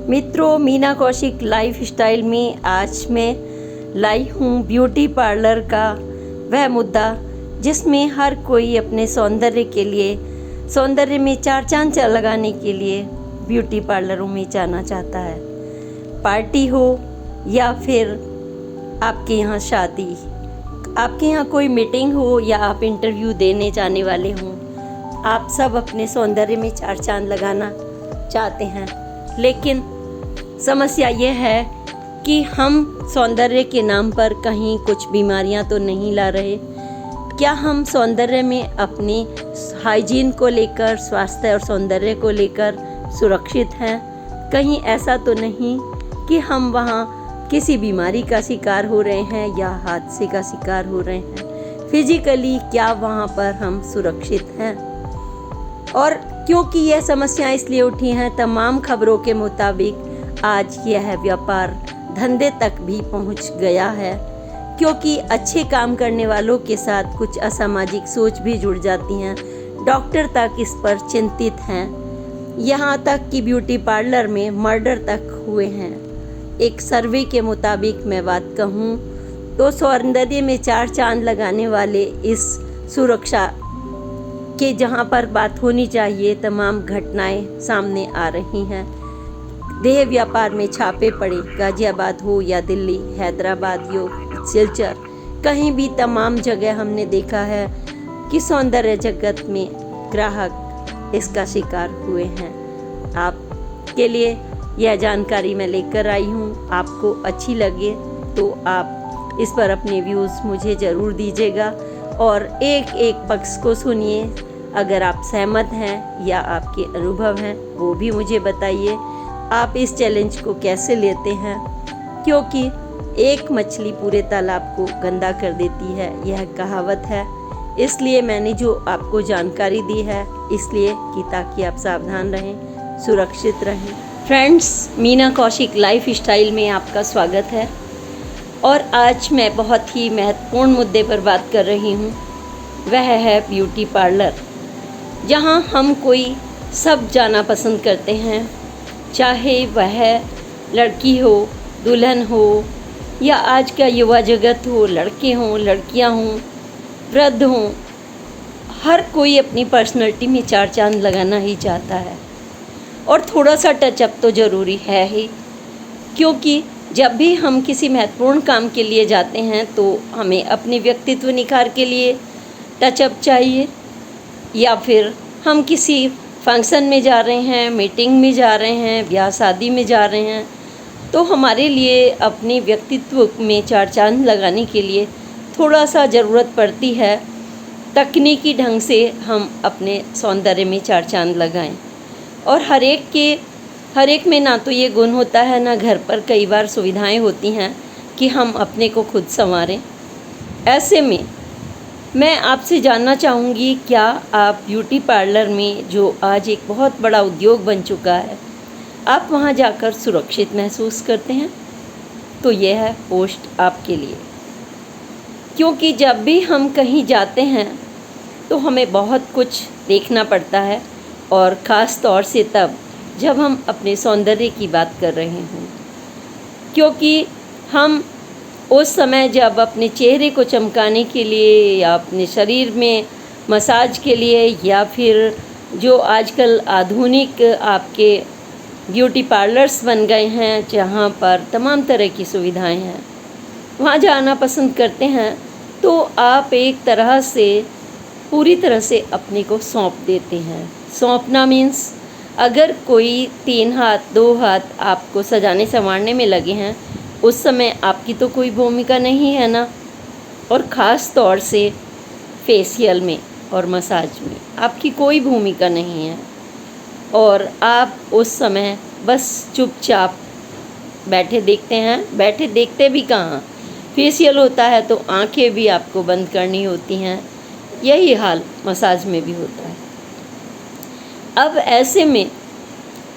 मित्रों, Meena Kaushik life style में आज मैं लाई हूँ ब्यूटी पार्लर का वह मुद्दा जिसमें हर कोई अपने सौंदर्य के लिए, सौंदर्य में चार चांद लगाने के लिए ब्यूटी पार्लरों में जाना चाहता है। पार्टी हो या फिर आपके यहाँ शादी, आपके यहाँ कोई मीटिंग हो या आप इंटरव्यू देने जाने वाले हों, आप सब अपने सौंदर्य में चार चांद लगाना चाहते हैं। लेकिन समस्या ये है कि हम सौंदर्य के नाम पर कहीं कुछ बीमारियां तो नहीं ला रहे। क्या हम सौंदर्य में अपनी हाइजीन को लेकर, स्वास्थ्य और सौंदर्य को लेकर सुरक्षित हैं? कहीं ऐसा तो नहीं कि हम वहाँ किसी बीमारी का शिकार हो रहे हैं या हादसे का शिकार हो रहे हैं? फिजिकली क्या वहाँ पर हम सुरक्षित हैं? और क्योंकि यह समस्या इसलिए उठी हैं, तमाम खबरों के मुताबिक आज यह व्यापार धंधे तक भी पहुंच गया है, क्योंकि अच्छे काम करने वालों के साथ कुछ असामाजिक सोच भी जुड़ जाती हैं। डॉक्टर तक इस पर चिंतित हैं, यहाँ तक कि ब्यूटी पार्लर में मर्डर तक हुए हैं। एक सर्वे के मुताबिक मैं बात कहूँ तो सौंदर्य में चार चांद लगाने वाले इस सुरक्षा के जहाँ पर बात होनी चाहिए, तमाम घटनाएं सामने आ रही हैं। देह व्यापार में छापे पड़े, गाजियाबाद हो या दिल्ली, हैदराबाद हो, सिलचर, कहीं भी तमाम जगह हमने देखा है कि सौंदर्य जगत में ग्राहक इसका शिकार हुए हैं। आपके लिए यह जानकारी मैं लेकर आई हूँ। आपको अच्छी लगे तो आप इस पर अपने व्यूज़ मुझे ज़रूर दीजिएगा और एक एक पक्ष को सुनिए। अगर आप सहमत हैं या आपके अनुभव हैं वो भी मुझे बताइए। आप इस चैलेंज को कैसे लेते हैं, क्योंकि एक मछली पूरे तालाब को गंदा कर देती है, यह कहावत है। इसलिए मैंने जो आपको जानकारी दी है इसलिए कि ताकि आप सावधान रहें, सुरक्षित रहें। Friends, Meena Kaushik life style में आपका स्वागत है और आज मैं बहुत ही महत्वपूर्ण मुद्दे पर बात कर रही हूँ। वह है ब्यूटी पार्लर, जहाँ हम कोई सब जाना पसंद करते हैं, चाहे वह लड़की हो, दुल्हन हो या आज का युवा जगत हो, लड़के हों, लड़कियां हों, वृद्ध हों, हर कोई अपनी पर्सनैलिटी में चार चांद लगाना ही चाहता है। और थोड़ा सा टचअप तो ज़रूरी है ही, क्योंकि जब भी हम किसी महत्वपूर्ण काम के लिए जाते हैं तो हमें अपने व्यक्तित्व निखार के लिए टचअप चाहिए, या फिर हम किसी फंक्शन में जा रहे हैं, मीटिंग में जा रहे हैं, ब्याह शादी में जा रहे हैं, तो हमारे लिए अपने व्यक्तित्व में चार चांद लगाने के लिए थोड़ा सा ज़रूरत पड़ती है। तकनीकी ढंग से हम अपने सौंदर्य में चार चांद लगाएं। और हर एक में ना तो ये गुण होता है, ना घर पर कई बार सुविधाएं होती हैं कि हम अपने को खुद संवारें। ऐसे में मैं आपसे जानना चाहूँगी, क्या आप ब्यूटी पार्लर में, जो आज एक बहुत बड़ा उद्योग बन चुका है, आप वहाँ जाकर सुरक्षित महसूस करते हैं? तो यह है पोस्ट आपके लिए, क्योंकि जब भी हम कहीं जाते हैं तो हमें बहुत कुछ देखना पड़ता है, और ख़ास तौर से तब जब हम अपने सौंदर्य की बात कर रहे हों, क्योंकि हम उस समय जब अपने चेहरे को चमकाने के लिए या अपने शरीर में मसाज के लिए, या फिर जो आजकल आधुनिक आपके ब्यूटी पार्लर्स बन गए हैं जहाँ पर तमाम तरह की सुविधाएं हैं, वहाँ जाना पसंद करते हैं, तो आप एक तरह से पूरी तरह से अपने को सौंप देते हैं। सौंपना मीन्स अगर कोई 3 हाथ 2 हाथ आपको सजाने संवारने में लगे हैं, उस समय आपकी तो कोई भूमिका नहीं है ना। और ख़ास तौर से फेशियल में और मसाज में आपकी कोई भूमिका नहीं है, और आप उस समय बस चुपचाप बैठे देखते हैं। बैठे देखते भी कहाँ, फेशियल होता है तो आंखें भी आपको बंद करनी होती हैं। यही हाल मसाज में भी होता है। अब ऐसे में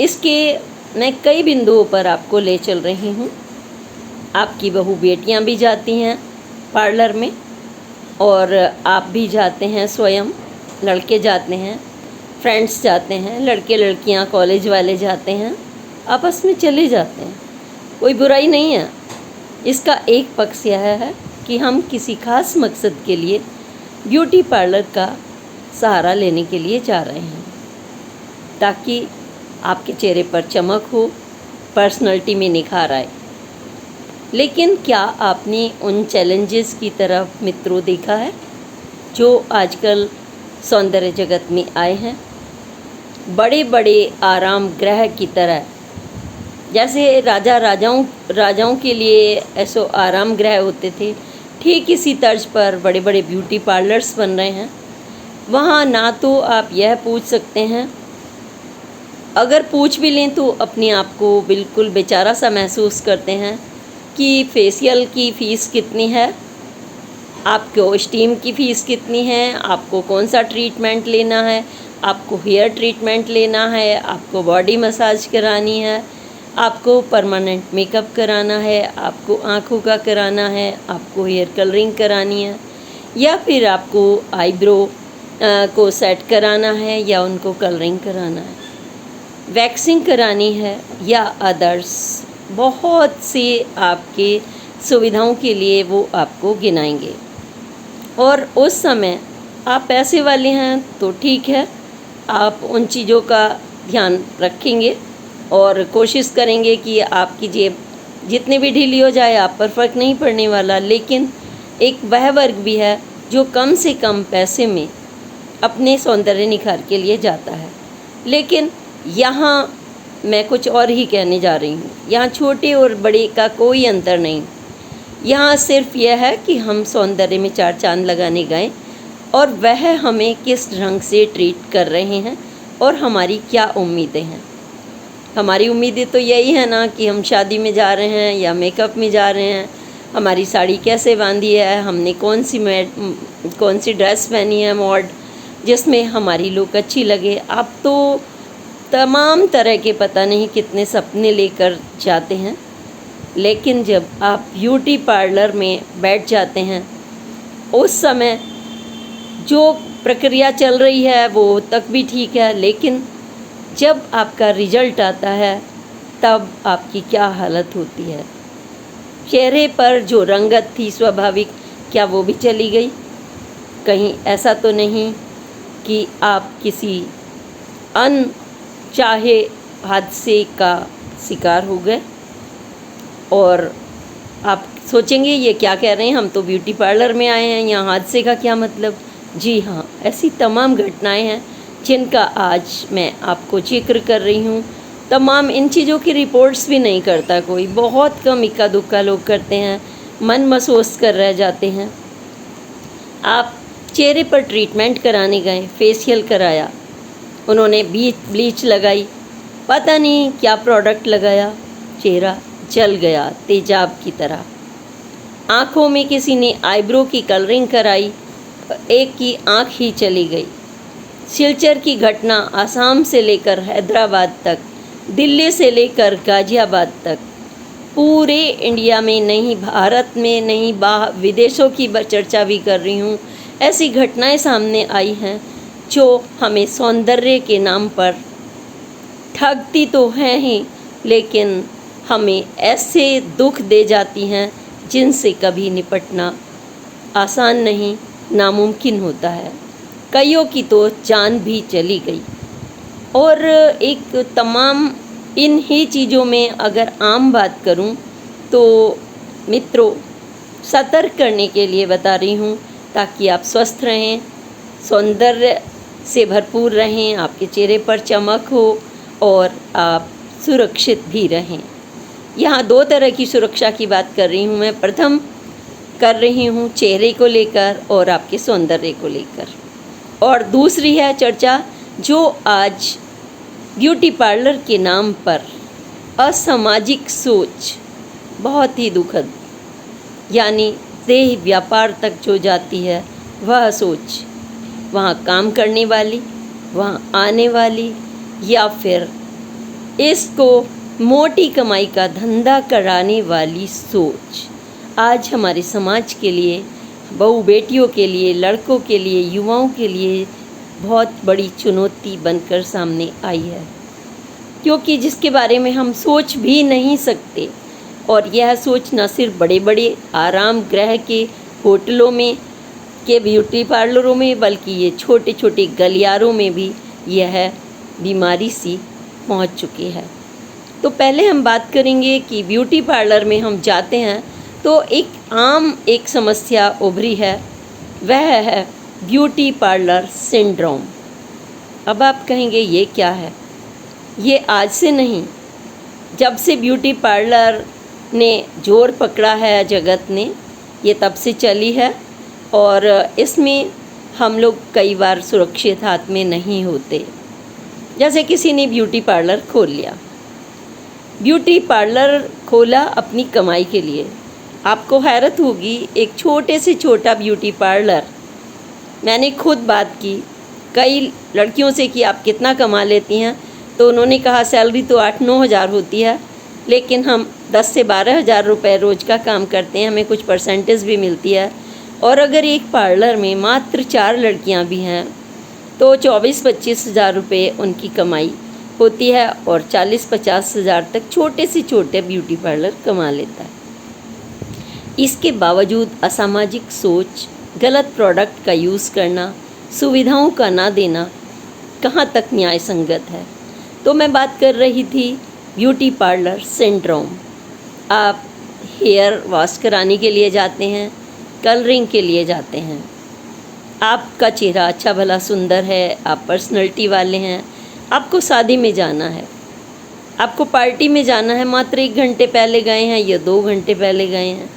इसके मैं कई बिंदुओं पर आपको ले चल रही हूँ। आपकी बहू बेटियाँ भी जाती हैं पार्लर में, और आप भी जाते हैं स्वयं, लड़के जाते हैं, फ्रेंड्स जाते हैं, लड़के लड़कियां कॉलेज वाले जाते हैं, आपस में चले जाते हैं, कोई बुराई नहीं है। इसका एक पक्ष यह है कि हम किसी खास मकसद के लिए ब्यूटी पार्लर का सहारा लेने के लिए जा रहे हैं, ताकि आपके चेहरे पर चमक हो, पर्सनैलिटी में निखार आए। लेकिन क्या आपने उन चैलेंजेस की तरफ मित्रों देखा है जो आजकल सौंदर्य जगत में आए हैं? बड़े बड़े आराम गृह की तरह, जैसे राजाओं के लिए ऐसो आराम गृह होते थे, ठीक इसी तर्ज पर बड़े बड़े ब्यूटी पार्लर्स बन रहे हैं। वहाँ ना तो आप यह पूछ सकते हैं, अगर पूछ भी लें तो अपने आप को बिल्कुल बेचारा सा महसूस करते हैं कि फेशियल की फ़ीस कितनी है, आपको स्टीम की फ़ीस कितनी है, आपको कौन सा ट्रीटमेंट लेना है, आपको हेयर ट्रीटमेंट लेना है, आपको बॉडी मसाज करानी है, आपको परमानेंट मेकअप कराना है, आपको आँखों का कराना है, आपको हेयर कलरिंग करानी है, या फिर आपको आईब्रो को सेट कराना है या उनको कलरिंग कराना है, वैक्सिंग करानी है या अदर्स बहुत से आपके सुविधाओं के लिए वो आपको गिनाएंगे। और उस समय आप पैसे वाले हैं तो ठीक है, आप उन चीज़ों का ध्यान रखेंगे और कोशिश करेंगे कि आपकी जेब जितनी भी ढीली हो जाए आप पर फ़र्क नहीं पड़ने वाला। लेकिन एक वह वर्ग भी है जो कम से कम पैसे में अपने सौंदर्य निखार के लिए जाता है। लेकिन यहाँ मैं कुछ और ही कहने जा रही हूँ। यहाँ छोटे और बड़े का कोई अंतर नहीं। यहाँ सिर्फ यह है कि हम सौंदर्य में चार चांद लगाने गए और वह हमें किस ढंग से ट्रीट कर रहे हैं और हमारी क्या उम्मीदें हैं। हमारी उम्मीदें तो यही है ना कि हम शादी में जा रहे हैं या मेकअप में जा रहे हैं, हमारी साड़ी कैसे बांधी है, हमने कौन सी ड्रेस पहनी है मॉड, जिसमें हमारी लुक अच्छी लगे। आप तो तमाम तरह के पता नहीं कितने सपने लेकर जाते हैं, लेकिन जब आप ब्यूटी पार्लर में बैठ जाते हैं उस समय जो प्रक्रिया चल रही है वो तक भी ठीक है, लेकिन जब आपका रिजल्ट आता है तब आपकी क्या हालत होती है। चेहरे पर जो रंगत थी स्वाभाविक, क्या वो भी चली गई? कहीं ऐसा तो नहीं कि आप किसी अनचाहे हादसे का शिकार हो गए और आप सोचेंगे ये क्या कह रहे हैं, हम तो ब्यूटी पार्लर में आए हैं, यहाँ हादसे का क्या मतलब। जी हाँ, ऐसी तमाम घटनाएं हैं जिनका आज मैं आपको जिक्र कर रही हूँ। तमाम इन चीज़ों की रिपोर्ट्स भी नहीं करता कोई, बहुत कम इक्का दुक्का लोग करते हैं, मन महसूस कर रह जाते हैं। आप चेहरे पर ट्रीटमेंट कराने गए, फेशियल कराया, उन्होंने ब्लीच लगाई, पता नहीं क्या प्रोडक्ट लगाया, चेहरा जल गया तेजाब की तरह। आँखों में किसी ने आईब्रो की कलरिंग कराई, एक की आँख ही चली गई। सिलचर की घटना आसाम से लेकर हैदराबाद तक, दिल्ली से लेकर गाज़ियाबाद तक, पूरे इंडिया में नहीं, भारत में नहीं, विदेशों की चर्चा भी कर रही हूँ। ऐसी घटनाएं सामने आई हैं जो हमें सौंदर्य के नाम पर ठगती तो हैं ही, लेकिन हमें ऐसे दुख दे जाती हैं जिनसे कभी निपटना आसान नहीं, नामुमकिन होता है। कईयों की तो जान भी चली गई। और एक तमाम इन ही चीज़ों में अगर आम बात करूं तो मित्रों, सतर्क करने के लिए बता रही हूं ताकि आप स्वस्थ रहें, सौंदर्य से भरपूर रहें, आपके चेहरे पर चमक हो और आप सुरक्षित भी रहें। यहाँ दो तरह की सुरक्षा की बात कर रही हूँ मैं। प्रथम कर रही हूँ चेहरे को लेकर और आपके सौंदर्य को लेकर, और दूसरी है चर्चा जो आज ब्यूटी पार्लर के नाम पर असामाजिक सोच, बहुत ही दुखद, यानी देह व्यापार तक जो जाती है वह सोच, वहाँ काम करने वाली, वहाँ आने वाली, या फिर इसको मोटी कमाई का धंधा कराने वाली सोच आज हमारे समाज के लिए, बहू बेटियों के लिए, लड़कों के लिए, युवाओं के लिए बहुत बड़ी चुनौती बनकर सामने आई है। क्योंकि जिसके बारे में हम सोच भी नहीं सकते। और यह सोच न सिर्फ बड़े बड़े आराम गृह के होटलों में के ब्यूटी पार्लरों में, बल्कि ये छोटे छोटे गलियारों में भी यह बीमारी सी पहुंच चुकी है। तो पहले हम बात करेंगे कि ब्यूटी पार्लर में हम जाते हैं तो एक समस्या उभरी है, वह है ब्यूटी पार्लर सिंड्रोम। अब आप कहेंगे ये क्या है? ये आज से नहीं, जब से ब्यूटी पार्लर ने जोर पकड़ा है जगत ने, ये तब से चली है। और इसमें हम लोग कई बार सुरक्षित हाथ में नहीं होते। जैसे किसी ने ब्यूटी पार्लर खोल लिया, ब्यूटी पार्लर खोला अपनी कमाई के लिए। आपको हैरत होगी, एक छोटे से छोटा ब्यूटी पार्लर, मैंने खुद बात की कई लड़कियों से कि आप कितना कमा लेती हैं, तो उन्होंने कहा सैलरी तो 8-9 हज़ार होती है, लेकिन हम 10 से 12 हज़ार रुपये रोज़ का काम करते हैं, हमें कुछ परसेंटेज भी मिलती है। और अगर एक पार्लर में मात्र 4 लड़कियां भी हैं तो 24-25 हज़ार रुपये उनकी कमाई होती है, और 40-50 हज़ार तक छोटे से छोटे ब्यूटी पार्लर कमा लेता है। इसके बावजूद असामाजिक सोच, गलत प्रोडक्ट का यूज़ करना, सुविधाओं का ना देना कहाँ तक न्याय संगत है? तो मैं बात कर रही थी ब्यूटी पार्लर सिंड्रोम। आप हेयर वॉश कराने के लिए जाते हैं, कलरिंग के लिए जाते हैं, आपका चेहरा अच्छा भला सुंदर है, आप पर्सनैलिटी वाले हैं, आपको शादी में जाना है, आपको पार्टी में जाना है, मात्र 1 घंटे पहले गए हैं या 2 घंटे पहले गए हैं,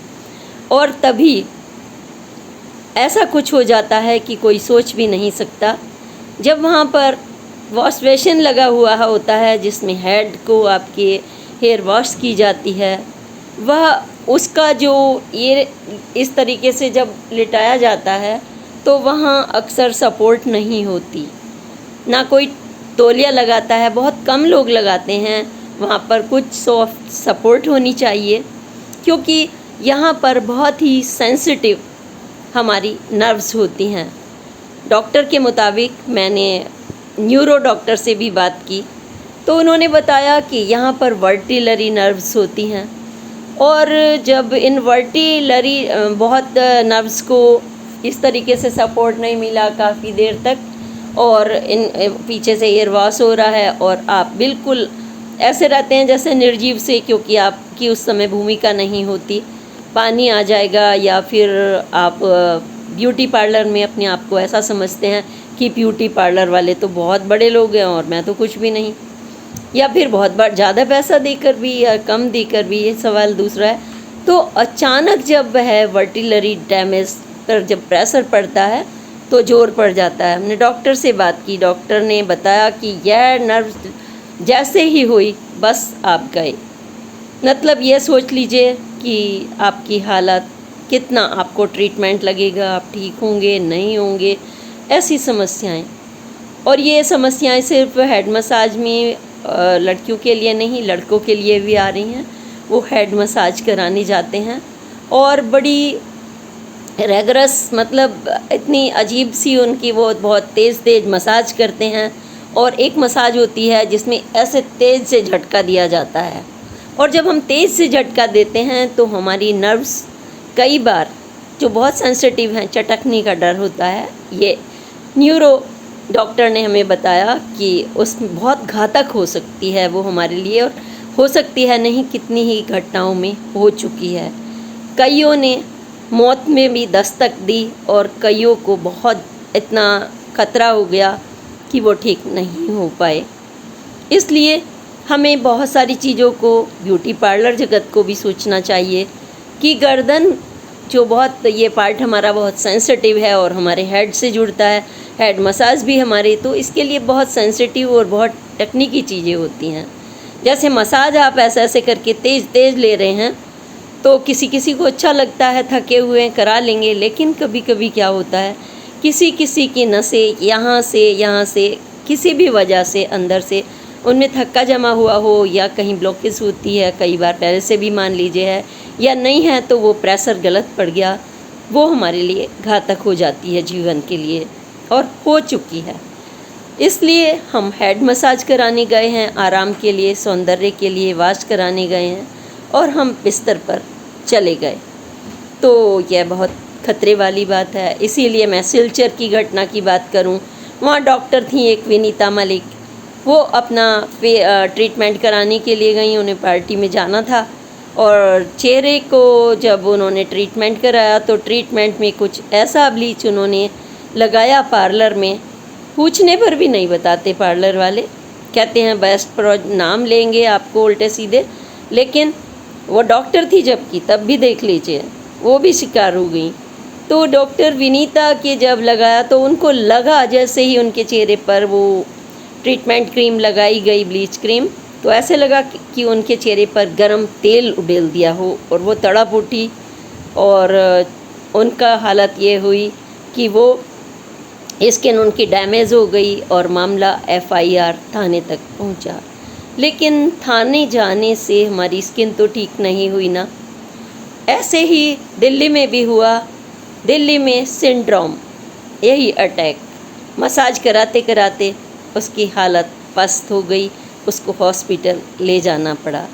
और तभी ऐसा कुछ हो जाता है कि कोई सोच भी नहीं सकता। जब वहाँ पर वॉश बेसिन लगा हुआ होता है जिसमें हेड को आपके हेयर वॉश की जाती है, वह उसका जो ये इस तरीके से जब लिटाया जाता है तो वहाँ अक्सर सपोर्ट नहीं होती, ना कोई तौलिया लगाता है, बहुत कम लोग लगाते हैं। वहाँ पर कुछ सॉफ्ट सपोर्ट होनी चाहिए, क्योंकि यहाँ पर बहुत ही सेंसिटिव हमारी नर्व्स होती हैं। डॉक्टर के मुताबिक, मैंने न्यूरो डॉक्टर से भी बात की तो उन्होंने बताया कि यहाँ पर वर्टिलरी नर्व्स होती हैं, और जब इन वर्टिलरी बहुत नर्व्स को इस तरीके से सपोर्ट नहीं मिला काफ़ी देर तक, और इन पीछे से एयर वॉश हो रहा है और आप बिल्कुल ऐसे रहते हैं जैसे निर्जीव से, क्योंकि आपकी उस समय भूमिका नहीं होती, पानी आ जाएगा, या फिर आप ब्यूटी पार्लर में अपने आप को ऐसा समझते हैं कि ब्यूटी पार्लर वाले तो बहुत बड़े लोग हैं और मैं तो कुछ भी नहीं, या फिर बहुत ज़्यादा पैसा देकर भी या कम देकर भी, ये सवाल दूसरा है। तो अचानक जब है वर्टिलरी डैमेज पर जब प्रेशर पड़ता है तो जोर पड़ जाता है। हमने डॉक्टर से बात की, डॉक्टर ने बताया कि यह नर्व जैसे ही हुई बस आप गए। मतलब ये सोच लीजिए कि आपकी हालत कितना, आपको ट्रीटमेंट लगेगा, आप ठीक होंगे नहीं होंगे, ऐसी समस्याएं। और ये समस्याएं सिर्फ हेड मसाज में लड़कियों के लिए नहीं, लड़कों के लिए भी आ रही हैं। वो हेड मसाज कराने जाते हैं और बड़ी रेगरस, मतलब इतनी अजीब सी उनकी, वो बहुत तेज़ मसाज करते हैं। और एक मसाज होती है जिसमें ऐसे तेज़ से झटका दिया जाता है, और जब हम तेज़ से झटका देते हैं तो हमारी नर्व्स कई बार जो बहुत सेंसिटिव हैं, चटकने का डर होता है। ये न्यूरो डॉक्टर ने हमें बताया कि उसमें बहुत घातक हो सकती है वो हमारे लिए, और हो सकती है नहीं, कितनी ही घटनाओं में हो चुकी है। कईयों ने मौत में भी दस्तक दी और कईयों को बहुत इतना खतरा हो गया कि वो ठीक नहीं हो पाए। इसलिए हमें बहुत सारी चीज़ों को, ब्यूटी पार्लर जगत को भी सोचना चाहिए कि गर्दन जो बहुत, ये पार्ट हमारा बहुत सेंसिटिव है और हमारे हेड से जुड़ता है, हेड मसाज भी हमारे, तो इसके लिए बहुत सेंसिटिव और बहुत तकनीकी चीज़ें होती हैं। जैसे मसाज आप ऐसे करके तेज़ ले रहे हैं तो किसी किसी को अच्छा लगता है, थके हुए करा लेंगे, लेकिन कभी कभी क्या होता है, किसी की नसें यहाँ से किसी भी वजह से अंदर से उनमें थक्का जमा हुआ हो, या कहीं ब्लॉकेज होती है, कई बार पहले से भी मान लीजिए है, या नहीं है तो वो प्रेशर गलत पड़ गया, वो हमारे लिए घातक हो जाती है जीवन के लिए, और हो चुकी है। इसलिए हम हेड मसाज कराने गए हैं, आराम के लिए, सौंदर्य के लिए वाश कराने गए हैं और हम बिस्तर पर चले गए। तो यह बहुत खतरे वाली बात है। इसीलिए मैं सिलचर की घटना की बात करूं, वहाँ डॉक्टर थी एक विनीता मलिक, वो अपना ट्रीटमेंट कराने के लिए गई, उन्हें पार्टी में जाना था और चेहरे को जब उन्होंने ट्रीटमेंट कराया तो ट्रीटमेंट में कुछ ऐसा ब्लीच उन्होंने लगाया पार्लर में, पूछने पर भी नहीं बताते पार्लर वाले, कहते हैं बेस्ट नाम लेंगे आपको उल्टे सीधे, लेकिन वो डॉक्टर थी जबकि, तब भी देख लीजिए वो भी शिकार हो गई। तो डॉक्टर विनीता के जब लगाया तो उनको लगा जैसे ही उनके चेहरे पर वो ट्रीटमेंट क्रीम लगाई गई, ब्लीच क्रीम, तो ऐसे लगा कि उनके चेहरे पर गरम तेल उड़ेल दिया हो और वो तड़प उठी और उनका हालत ये हुई कि वो स्किन उनकी डैमेज हो गई और मामला FIR थाने तक पहुंचा। लेकिन थाने जाने से हमारी स्किन तो ठीक नहीं हुई ना। ऐसे ही दिल्ली में भी हुआ, दिल्ली में सिंड्रोम, यही अटैक, मसाज कराते कराते उसकी हालत पस्त हो गई, उसको हॉस्पिटल ले जाना पड़ा।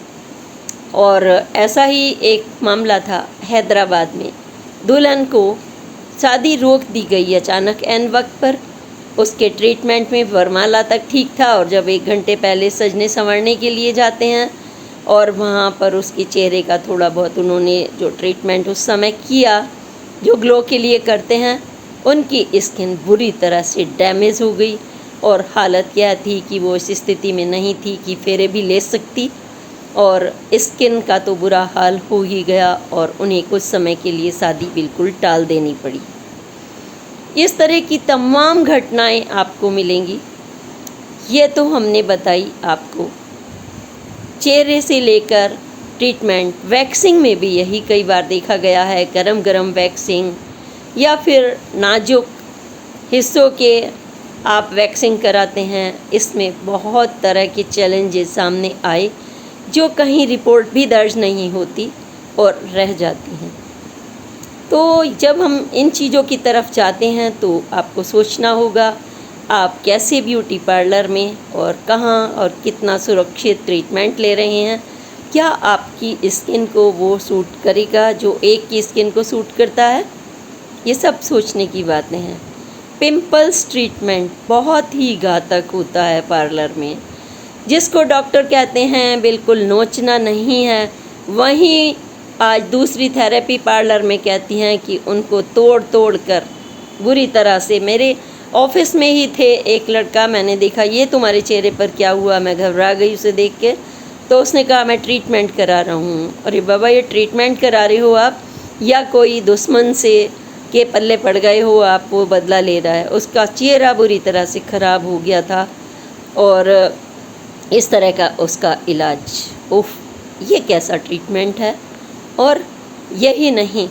और ऐसा ही एक मामला था हैदराबाद में, दुल्हन को शादी रोक दी गई अचानक एन वक्त पर। उसके ट्रीटमेंट में वरमाला तक ठीक था और जब 1 घंटे पहले सजने संवरने के लिए जाते हैं और वहाँ पर उसके चेहरे का थोड़ा बहुत उन्होंने जो ट्रीटमेंट उस समय किया, जो ग्लो के लिए करते हैं, उनकी स्किन बुरी तरह से डैमेज हो गई और हालत यह थी कि वो इस स्थिति में नहीं थी कि फेरे भी ले सकती और स्किन का तो बुरा हाल हो ही गया और उन्हें कुछ समय के लिए शादी बिल्कुल टाल देनी पड़ी। इस तरह की तमाम घटनाएं आपको मिलेंगी। ये तो हमने बताई आपको चेहरे से लेकर ट्रीटमेंट, वैक्सिंग में भी यही कई बार देखा गया है, गरम गरम वैक्सिंग या फिर नाजुक हिस्सों के आप वैक्सिंग कराते हैं। इसमें बहुत तरह के चैलेंजेस सामने आए जो कहीं रिपोर्ट भी दर्ज नहीं होती और रह जाती हैं। तो जब हम इन चीज़ों की तरफ जाते हैं तो आपको सोचना होगा आप कैसे ब्यूटी पार्लर में और कहाँ और कितना सुरक्षित ट्रीटमेंट ले रहे हैं। क्या आपकी स्किन को वो सूट करेगा जो एक की स्किन को सूट करता है? ये सब सोचने की बातें हैं। पिंपल्स ट्रीटमेंट बहुत ही घातक होता है पार्लर में, जिसको डॉक्टर कहते हैं बिल्कुल नोचना नहीं है, वहीं आज दूसरी थेरेपी पार्लर में कहती हैं कि उनको तोड़ तोड़ कर बुरी तरह से। मेरे ऑफिस में ही थे एक लड़का, मैंने देखा ये तुम्हारे चेहरे पर क्या हुआ, मैं घबरा गई उसे देख के। तो उसने कहा मैं ट्रीटमेंट करा रहा हूँ। अरे बाबा, ये ट्रीटमेंट करा रहे हो आप या कोई दुश्मन से के पल्ले पड़ गए हो आप, वो बदला ले रहा है। उसका चेहरा बुरी तरह से ख़राब हो गया था और इस तरह का उसका इलाज। उफ, ये कैसा ट्रीटमेंट है। और यही नहीं,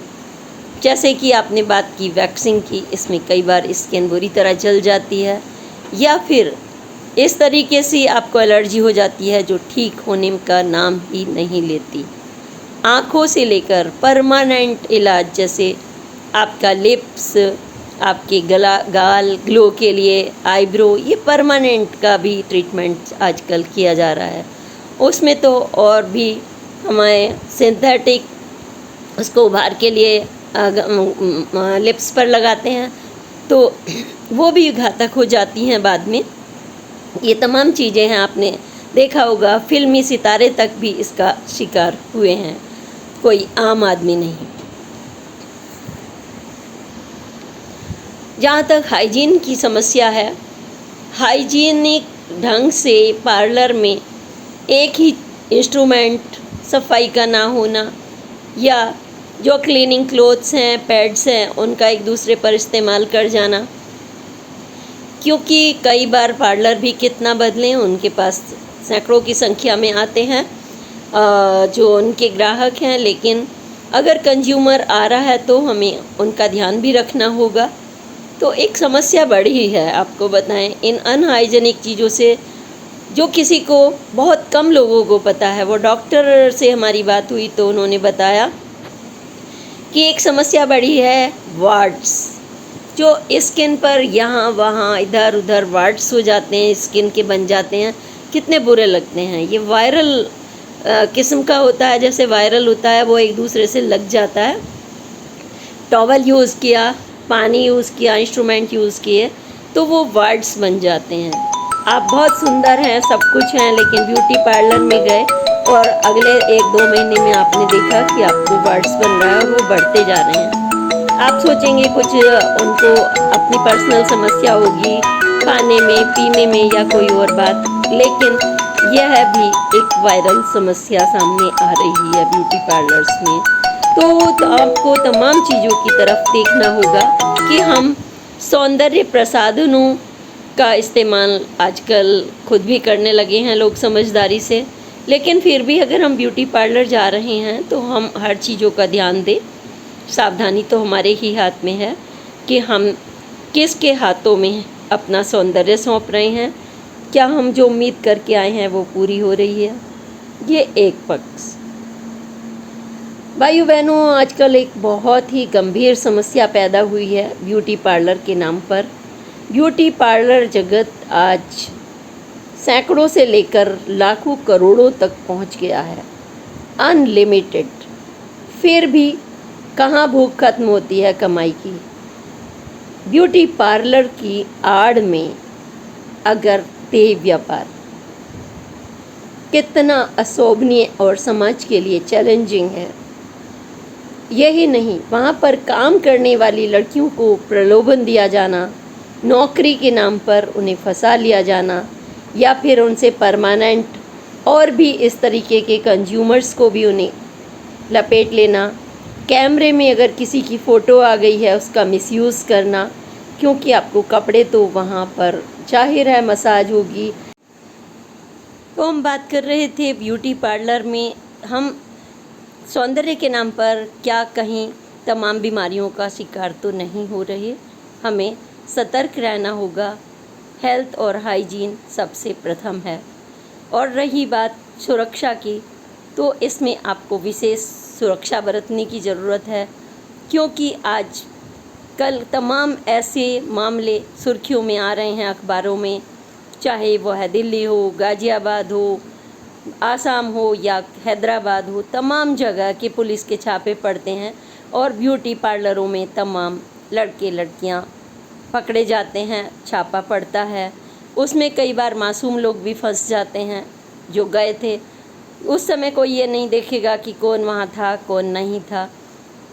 जैसे कि आपने बात की वैक्सिंग की, इसमें कई बार स्किन बुरी तरह जल जाती है या फिर इस तरीके से आपको एलर्जी हो जाती है जो ठीक होने का नाम ही नहीं लेती। आँखों से लेकर परमानेंट इलाज, जैसे आपका लिप्स, आपके गला, गाल ग्लो के लिए आईब्रो, ये परमानेंट का भी ट्रीटमेंट आजकल किया जा रहा है। उसमें तो और भी हमारे सिंथेटिक उसको उभार के लिए लिप्स पर लगाते हैं तो वो भी घातक हो जाती हैं बाद में। ये तमाम चीज़ें हैं, आपने देखा होगा, फिल्मी सितारे तक भी इसका शिकार हुए हैं, कोई आम आदमी नहीं। जहाँ तक हाइजीन की समस्या है, हाइजीनिक ढंग से पार्लर में एक ही इंस्ट्रूमेंट, सफाई का ना होना या जो क्लीनिंग क्लोथ्स हैं, पैड्स हैं, उनका एक दूसरे पर इस्तेमाल कर जाना, क्योंकि कई बार पार्लर भी कितना बदलें, उनके पास सैकड़ों की संख्या में आते हैं जो उनके ग्राहक हैं, लेकिन अगर कंज्यूमर आ रहा है तो हमें उनका ध्यान भी रखना होगा। तो एक समस्या बढ़ी है, आपको बताएं, इन अनहाइजेनिक चीज़ों से, जो किसी को, बहुत कम लोगों को पता है। वो डॉक्टर से हमारी बात हुई तो उन्होंने बताया कि एक समस्या बढ़ी है वार्ड्स, जो स्किन पर यहाँ वहाँ इधर उधर वार्ड्स हो जाते हैं, स्किन के बन जाते हैं, कितने बुरे लगते हैं। ये वायरल किस्म का होता है, जैसे वायरल होता है वो एक दूसरे से लग जाता है। टॉवल यूज़ किया, पानी यूज़ किया, इंस्ट्रूमेंट यूज़ किए तो वो वार्ड्स बन जाते हैं। आप बहुत सुंदर हैं, सब कुछ हैं, लेकिन ब्यूटी पार्लर में गए और अगले 1-2 महीने में आपने देखा कि आपको वार्ड्स बन रहा है और वो बढ़ते जा रहे हैं। आप सोचेंगे कुछ उनको अपनी पर्सनल समस्या होगी खाने में, पीने में या कोई और बात, लेकिन यह भी एक वायरल समस्या सामने आ रही है ब्यूटी पार्लर्स में। तो आपको तमाम चीज़ों की तरफ देखना होगा कि हम सौंदर्य प्रसाधनों का इस्तेमाल आजकल खुद भी करने लगे हैं लोग समझदारी से, लेकिन फिर भी अगर हम ब्यूटी पार्लर जा रहे हैं तो हम हर चीज़ों का ध्यान दें। सावधानी तो हमारे ही हाथ में है कि हम किसके हाथों में अपना सौंदर्य सौंप रहे हैं, क्या हम जो उम्मीद करके आए हैं वो पूरी हो रही है। ये एक पक्ष। भाइयों बहनों, आजकल एक बहुत ही गंभीर समस्या पैदा हुई है ब्यूटी पार्लर के नाम पर। ब्यूटी पार्लर जगत आज सैकड़ों से लेकर लाखों करोड़ों तक पहुंच गया है, अनलिमिटेड। फिर भी कहाँ भूख खत्म होती है कमाई की। ब्यूटी पार्लर की आड़ में अगर देह व्यापार कितना अशोभनीय और समाज के लिए चैलेंजिंग है। यही नहीं, वहाँ पर काम करने वाली लड़कियों को प्रलोभन दिया जाना, नौकरी के नाम पर उन्हें फंसा लिया जाना, या फिर उनसे परमानेंट और भी इस तरीके के कंज्यूमर्स को भी उन्हें लपेट लेना। कैमरे में अगर किसी की फ़ोटो आ गई है उसका मिसयूज़ करना, क्योंकि आपको कपड़े तो वहाँ पर जाहिर है मसाज होगी। तो हम बात कर रहे थे ब्यूटी पार्लर में हम सौंदर्य के नाम पर क्या कहीं तमाम बीमारियों का शिकार तो नहीं हो रहे। हमें सतर्क रहना होगा। हेल्थ और हाइजीन सबसे प्रथम है। और रही बात सुरक्षा की, तो इसमें आपको विशेष सुरक्षा बरतने की ज़रूरत है, क्योंकि आज कल तमाम ऐसे मामले सुर्खियों में आ रहे हैं अखबारों में, चाहे वह दिल्ली हो, गाज़ियाबाद हो, आसाम हो या हैदराबाद हो, तमाम जगह के पुलिस के छापे पड़ते हैं और ब्यूटी पार्लरों में तमाम लड़के लड़कियां पकड़े जाते हैं, छापा पड़ता है। उसमें कई बार मासूम लोग भी फंस जाते हैं जो गए थे। उस समय कोई ये नहीं देखेगा कि कौन वहाँ था कौन नहीं था।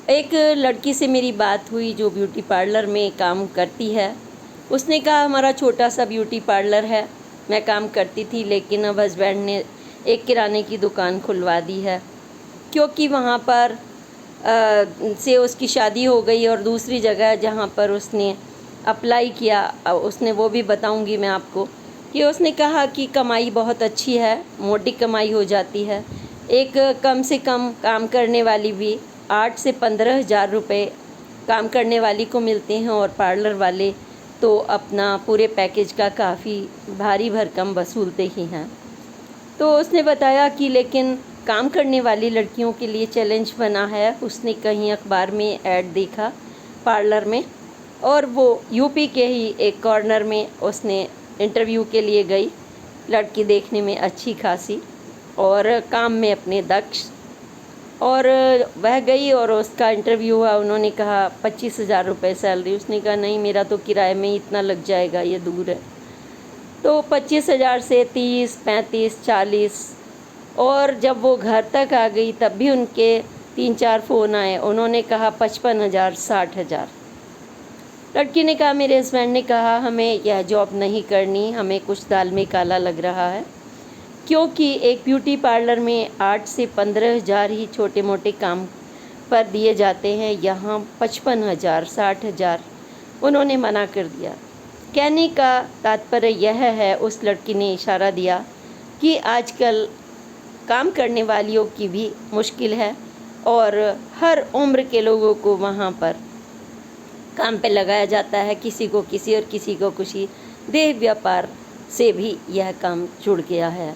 एक लड़की से मेरी बात हुई जो ब्यूटी पार्लर में काम करती है। उसने कहा हमारा छोटा सा ब्यूटी पार्लर है, मैं काम करती थी, लेकिन अब हस्बैंड ने एक किराने की दुकान खुलवा दी है, क्योंकि वहाँ पर से उसकी शादी हो गई और दूसरी जगह जहाँ पर उसने अप्लाई किया, उसने वो भी बताऊंगी मैं आपको, कि उसने कहा कि कमाई बहुत अच्छी है, मोटी कमाई हो जाती है। एक कम से कम काम करने वाली भी 8 से 15 हज़ार रुपये काम करने वाली को मिलते हैं और पार्लर वाले तो अपना पूरे पैकेज का काफ़ी भारी भरकम वसूलते ही हैं। तो उसने बताया कि लेकिन काम करने वाली लड़कियों के लिए चैलेंज बना है। उसने कहीं अखबार में ऐड देखा पार्लर में, और वो यूपी के ही एक कॉर्नर में उसने इंटरव्यू के लिए गई। लड़की देखने में अच्छी खासी और काम में अपने दक्ष, और वह गई और उसका इंटरव्यू हुआ। उन्होंने कहा 25,000 रुपये सैलरी। उसने कहा नहीं, मेरा तो किराए में ही इतना लग जाएगा, ये दूर है। तो 25,000 से 30, 35, 40, और जब वो घर तक आ गई तब भी उनके 3-4 फ़ोन आए। उन्होंने कहा 55,000, 60,000। लड़की ने कहा मेरे हस्बैंड ने कहा हमें यह जॉब नहीं करनी, हमें कुछ दाल में काला लग रहा है, क्योंकि एक ब्यूटी पार्लर में 8 से 15,000 ही छोटे मोटे काम पर दिए जाते हैं, यहाँ 55,000, 60,000। उन्होंने मना कर दिया। कहने का तात्पर्य यह है, उस लड़की ने इशारा दिया कि आजकल काम करने वालियों की भी मुश्किल है और हर उम्र के लोगों को वहाँ पर काम पे लगाया जाता है, किसी को किसी और किसी को किसी। देह व्यापार से भी यह काम जुड़ गया है,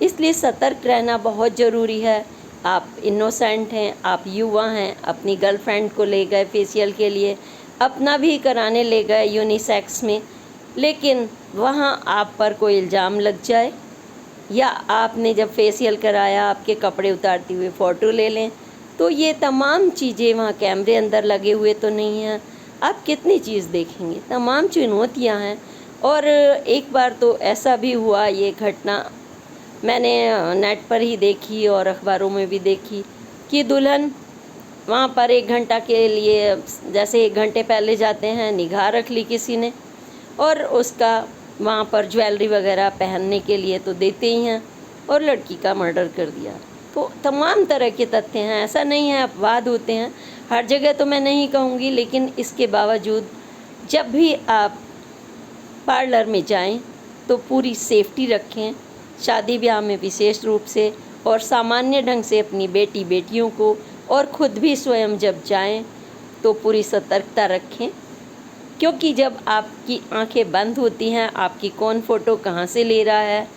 इसलिए सतर्क रहना बहुत ज़रूरी है। आप इनोसेंट हैं, आप युवा हैं, अपनी गर्लफ्रेंड को ले गए फेशियल के लिए, अपना भी कराने ले गए यूनिसेक्स में, लेकिन वहाँ आप पर कोई इल्ज़ाम लग जाए या आपने जब फेशियल कराया आपके कपड़े उतारते हुए फ़ोटो ले लें, तो ये तमाम चीज़ें वहाँ कैमरे अंदर लगे हुए तो नहीं हैं, आप कितनी चीज़ देखेंगे। तमाम चुनौतियाँ हैं। और एक बार तो ऐसा भी हुआ, ये घटना मैंने नेट पर ही देखी और अखबारों में भी देखी कि दुल्हन वहाँ पर 1 घंटा के लिए, जैसे 1 घंटे पहले जाते हैं, निगाह रख ली किसी ने और उसका वहाँ पर ज्वेलरी वगैरह पहनने के लिए तो देते ही हैं, और लड़की का मर्डर कर दिया। तो तमाम तरह के तथ्य हैं, ऐसा नहीं है अपवाद होते हैं, हर जगह तो मैं नहीं कहूँगी, लेकिन इसके बावजूद जब भी आप पार्लर में जाएं तो पूरी सेफ्टी रखें, शादी ब्याह में विशेष रूप से, और सामान्य ढंग से अपनी बेटियों को और ख़ुद भी स्वयं जब जाएं तो पूरी सतर्कता रखें, क्योंकि जब आपकी आंखें बंद होती हैं, आपकी कौन फ़ोटो कहाँ से ले रहा है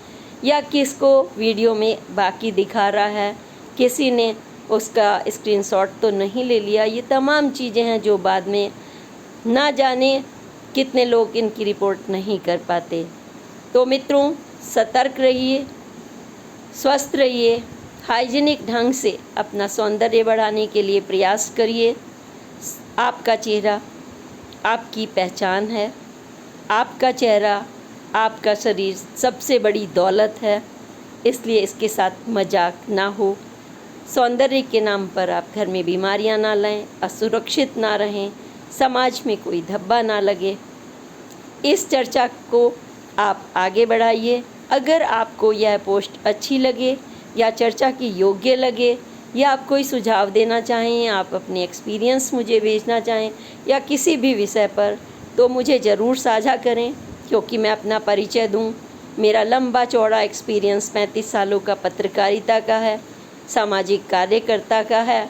या किसको वीडियो में बाकी दिखा रहा है, किसी ने उसका स्क्रीनशॉट तो नहीं ले लिया, ये तमाम चीज़ें हैं जो बाद में ना जाने कितने लोग इनकी रिपोर्ट नहीं कर पाते। तो मित्रों, सतर्क रहिए, स्वस्थ रहिए, हाइजीनिक ढंग से अपना सौंदर्य बढ़ाने के लिए प्रयास करिए। आपका चेहरा आपकी पहचान है, आपका चेहरा, आपका शरीर सबसे बड़ी दौलत है, इसलिए इसके साथ मजाक ना हो। सौंदर्य के नाम पर आप घर में बीमारियां ना लाएं, असुरक्षित ना रहें, समाज में कोई धब्बा ना लगे। इस चर्चा को आप आगे बढ़ाइए। अगर आपको यह पोस्ट अच्छी लगे या चर्चा की योग्य लगे या आप कोई सुझाव देना चाहें, आप अपने एक्सपीरियंस मुझे भेजना चाहें या किसी भी विषय पर, तो मुझे ज़रूर साझा करें, क्योंकि मैं अपना परिचय दूं। मेरा लंबा चौड़ा एक्सपीरियंस 35 सालों का पत्रकारिता का है, सामाजिक कार्यकर्ता का है,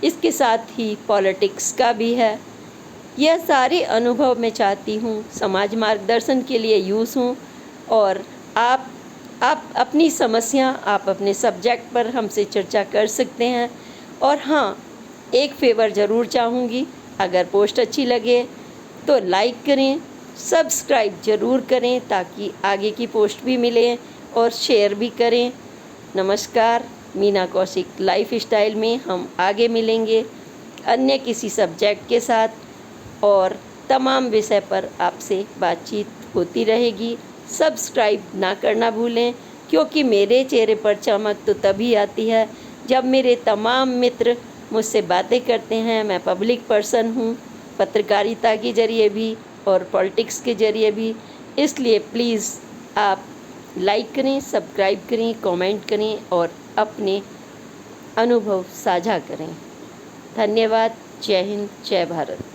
इसके साथ ही पॉलिटिक्स का भी है। यह सारे अनुभव मैं चाहती हूँ समाज मार्गदर्शन के लिए यूज़ हूँ, और आप अपनी समस्या आप अपने सब्जेक्ट पर हमसे चर्चा कर सकते हैं। और हाँ, एक फेवर ज़रूर चाहूँगी, अगर पोस्ट अच्छी लगे तो लाइक करें, सब्सक्राइब ज़रूर करें ताकि आगे की पोस्ट भी मिले, और शेयर भी करें। नमस्कार। मीना कौशिक लाइफ स्टाइल में हम आगे मिलेंगे अन्य किसी सब्जेक्ट के साथ, और तमाम विषय पर आपसे बातचीत होती रहेगी। सब्सक्राइब ना करना भूलें, क्योंकि मेरे चेहरे पर चमक तो तभी आती है जब मेरे तमाम मित्र मुझसे बातें करते हैं। मैं पब्लिक पर्सन हूँ, पत्रकारिता के ज़रिए भी और पॉलिटिक्स के ज़रिए भी, इसलिए प्लीज़ आप लाइक करें, सब्सक्राइब करें, कमेंट करें और अपने अनुभव साझा करें। धन्यवाद। जय हिंद, जय भारत।